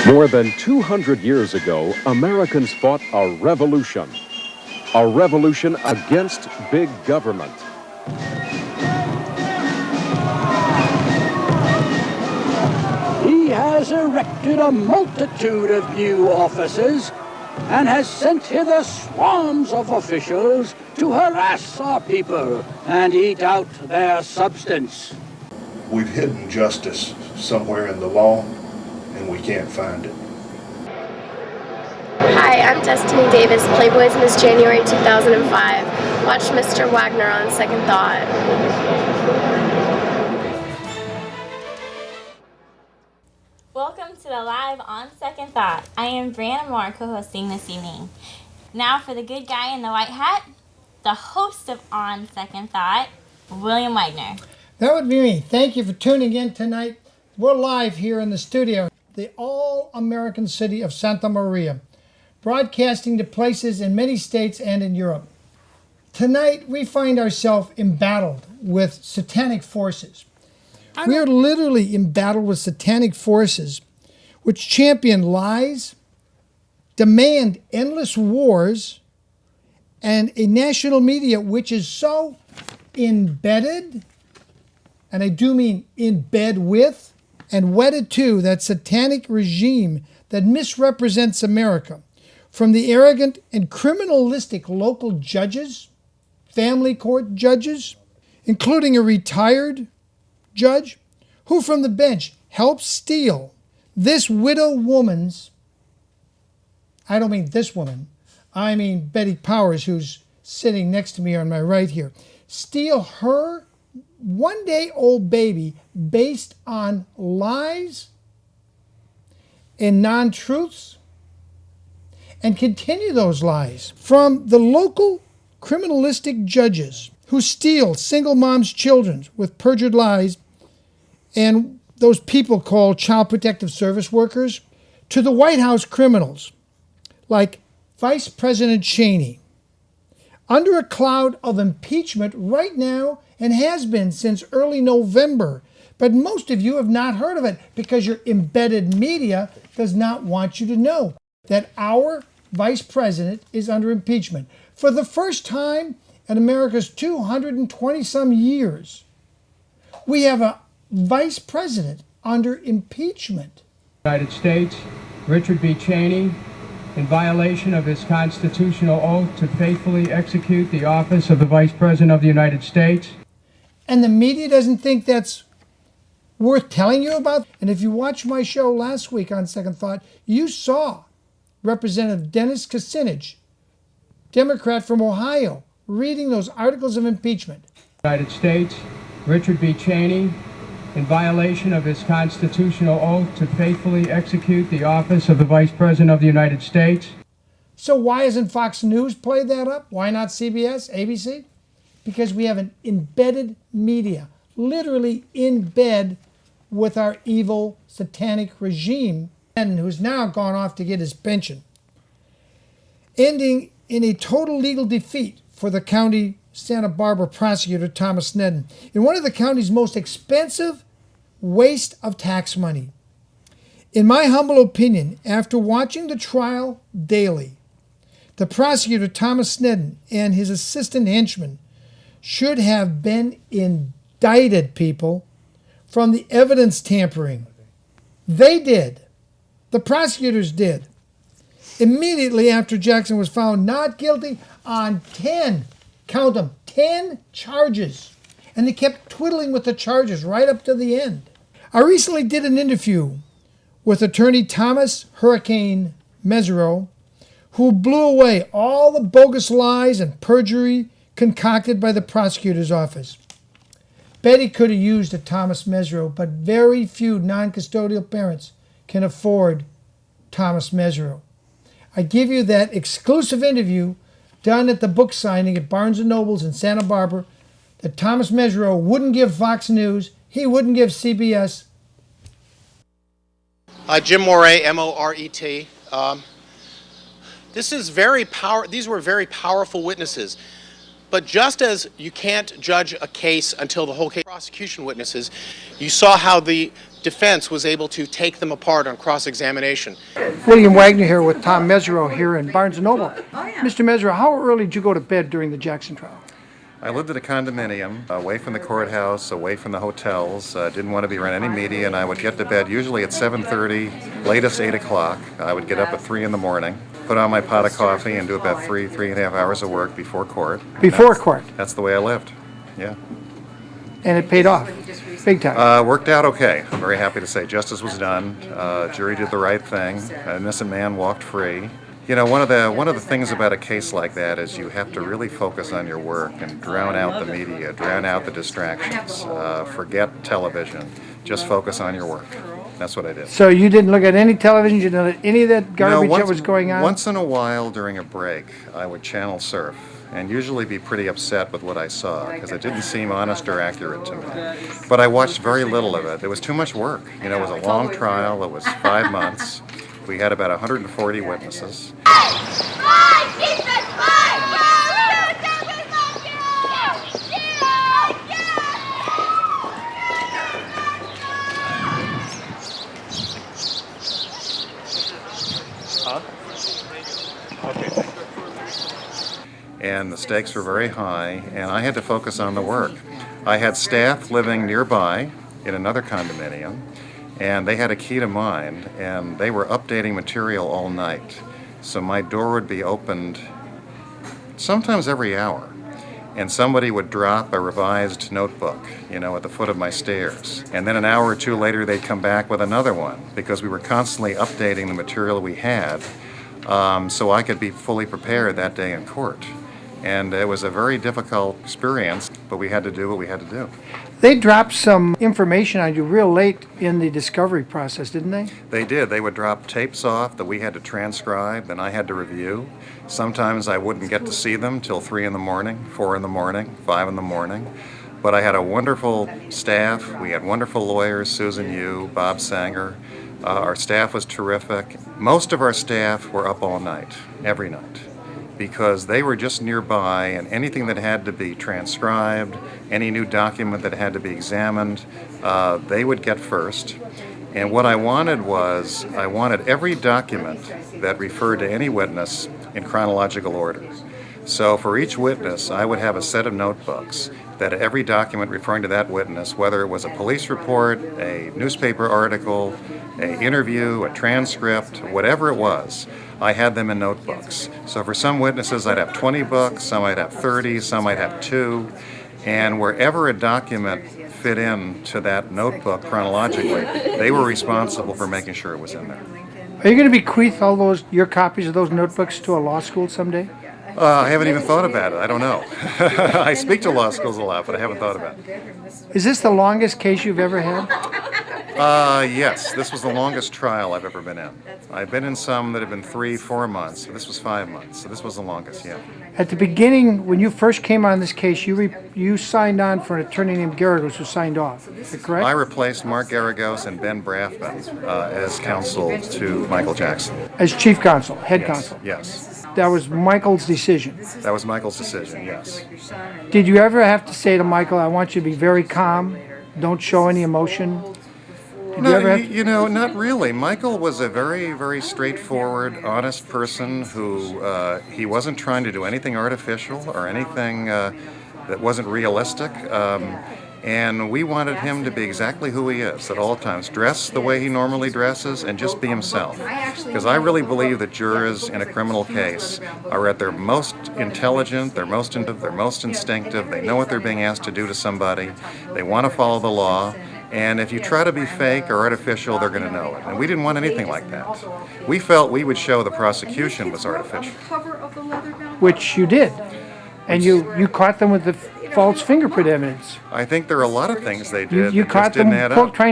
More than 200 years ago, Americans fought a revolution against big government. He has erected a multitude of new offices and has sent hither swarms of officials to harass our people and eat out their substance. We've hidden justice somewhere in the law, and we can't find it. Hi, I'm Destiny Davis, Playboy's Miss January 2005. Watch Mr. Wagener on Second Thought. Welcome to the Live on Second Thought. I am Brianna Moore, co-hosting this evening. Now for the good guy in the white hat, the host of On Second Thought, William Wagener. That would be me. Thank you for tuning in tonight. We're live here in the studio, the all-American city of Santa Maria, broadcasting to places in many states and in Europe. Tonight, we find ourselves embattled with satanic forces. We are literally embattled with satanic forces which champion lies, demand endless wars, and a national media which is so embedded, and I do mean in bed with, and wedded to that satanic regime that misrepresents America. From the arrogant and criminalistic local judges, family court judges, including a retired judge, who from the bench helped steal this widow woman's, I don't mean this woman, I mean Betty Powers, who's sitting next to me on my right here, steal her one-day-old baby based on lies and non-truths, and continue those lies from the local criminalistic judges who steal single moms' children with perjured lies and those people called Child Protective Service workers, to the White House criminals like Vice President Cheney, under a cloud of impeachment right now and has been since early November. But most of you have not heard of it because your embedded media does not want you to know that our vice president is under impeachment. For the first time in America's 220-some years, we have a vice president under impeachment. United States, Richard B. Cheney, in violation of his constitutional oath to faithfully execute the office of the Vice President of the United States. And the media doesn't think that's worth telling you about? And if you watched my show last week on Second Thought, you saw Representative Dennis Kucinich, Democrat from Ohio, reading those articles of impeachment. United States, Richard B. Cheney, in violation of his constitutional oath to faithfully execute the office of the Vice President of the United States. So why hasn't Fox News played that up? Why not CBS, ABC? Because we have an embedded media, literally in bed with our evil satanic regime, and who's now gone off to get his pension, ending in a total legal defeat for the county Santa Barbara prosecutor Thomas Sneddon in one of the county's most expensive waste of tax money. In my humble opinion, after watching the trial daily, the prosecutor Thomas Sneddon and his assistant henchman should have been indicted, people, from the evidence tampering. They did. The prosecutors did. Immediately after Jackson was found not guilty on 10, count them, 10 charges. And they kept twiddling with the charges right up to the end. I recently did an interview with attorney Thomas Hurricane Mesereau, who blew away all the bogus lies and perjury concocted by the prosecutor's office. Betty could have used a Thomas Mesereau, but very few non-custodial parents can afford Thomas Mesereau. I give you that exclusive interview done at the book signing at Barnes & Noble's in Santa Barbara that Thomas Mesereau wouldn't give Fox News, he wouldn't give CBS. Jim Moret, M-O-R-E-T. These were very powerful witnesses. But just as you can't judge a case until the whole case prosecution witnesses, you saw how the defense was able to take them apart on cross-examination. William Wagener here with Tom Mesereau here in Barnes & Noble. Mr. Mesereau, how early did you go to bed during the Jackson trial? I lived at a condominium, away from the courthouse, away from the hotels. Didn't want to be around any media, and I would get to bed usually at 7:30, latest 8 o'clock. I would get up at 3 in the morning, put on my pot of coffee, and do about 3.5 hours of work before court. Before court? That's the way I lived, yeah. And it paid off, big time? Worked out okay. I'm very happy to say justice was done. Jury did the right thing. An innocent man walked free. You know, one of the things about a case like that is you have to really focus on your work and drown out the media, drown out the distractions, forget television, just focus on your work. That's what I did. So you didn't look at any television, you didn't look at any of that garbage that was going on? Once in a while during a break, I would channel surf and usually be pretty upset with what I saw because it didn't seem honest or accurate to me. But I watched very little of it. It was too much work. You know, it was a long trial. It was 5 months. We had about 140 witnesses. And the stakes were very high, and I had to focus on the work. I had staff living nearby in another condominium, and they had a key to mine, and they were updating material all night. So my door would be opened sometimes every hour, and somebody would drop a revised notebook, you know, at the foot of my stairs. And then an hour or two later, they'd come back with another one, because we were constantly updating the material we had, so I could be fully prepared that day in court. And it was a very difficult experience, but we had to do what we had to do. They dropped some information on you real late in the discovery process, didn't they? They did. They would drop tapes off that we had to transcribe and I had to review. Sometimes I wouldn't get to see them till 3 in the morning, 4 in the morning, 5 in the morning. But I had a wonderful staff. We had wonderful lawyers, Susan Yu, Bob Sanger. Our staff was terrific. Most of our staff were up all night, every night, because they were just nearby, and anything that had to be transcribed, any new document that had to be examined, they would get first. And what I wanted was, I wanted every document that referred to any witness in chronological order. So for each witness, I would have a set of notebooks that every document referring to that witness, whether it was a police report, a newspaper article, an interview, a transcript, whatever it was, I had them in notebooks. So for some witnesses, I'd have 20 books, some I'd have 30, some I'd have 2, and wherever a document fit into that notebook chronologically, they were responsible for making sure it was in there. Are you going to bequeath all your copies of those notebooks to a law school someday? I haven't even thought about it. I don't know. I speak to law schools a lot, but I haven't thought about it. Is this the longest case you've ever had? Yes, this was the longest trial I've ever been in. I've been in some that have been 3-4 months, but this was 5 months, so this was the longest, yeah. At the beginning, when you first came on this case, you signed on for an attorney named Garagos who signed off. Is that correct? I replaced Mark Garagos and Ben Braffman as counsel to Michael Jackson. As chief counsel, head counsel? Yes. That was Michael's decision? That was Michael's decision, yes. Did you ever have to say to Michael, I want you to be very calm, don't show any emotion? No, you know, not really. Michael was a very, very straightforward, honest person who he wasn't trying to do anything artificial or anything that wasn't realistic. And we wanted him to be exactly who he is at all times. Dress the way he normally dresses and just be himself. Because I really believe that jurors in a criminal case are at their most intelligent, their most instinctive. They know what they're being asked to do to somebody. They want to follow the law. And if you try to be fake or artificial, they're going to know it. And we didn't want anything like that. We felt we would show the prosecution was artificial. Which you did. And you caught them with the false fingerprint evidence. I think there are a lot of things they did You that caught just didn't them add up. trying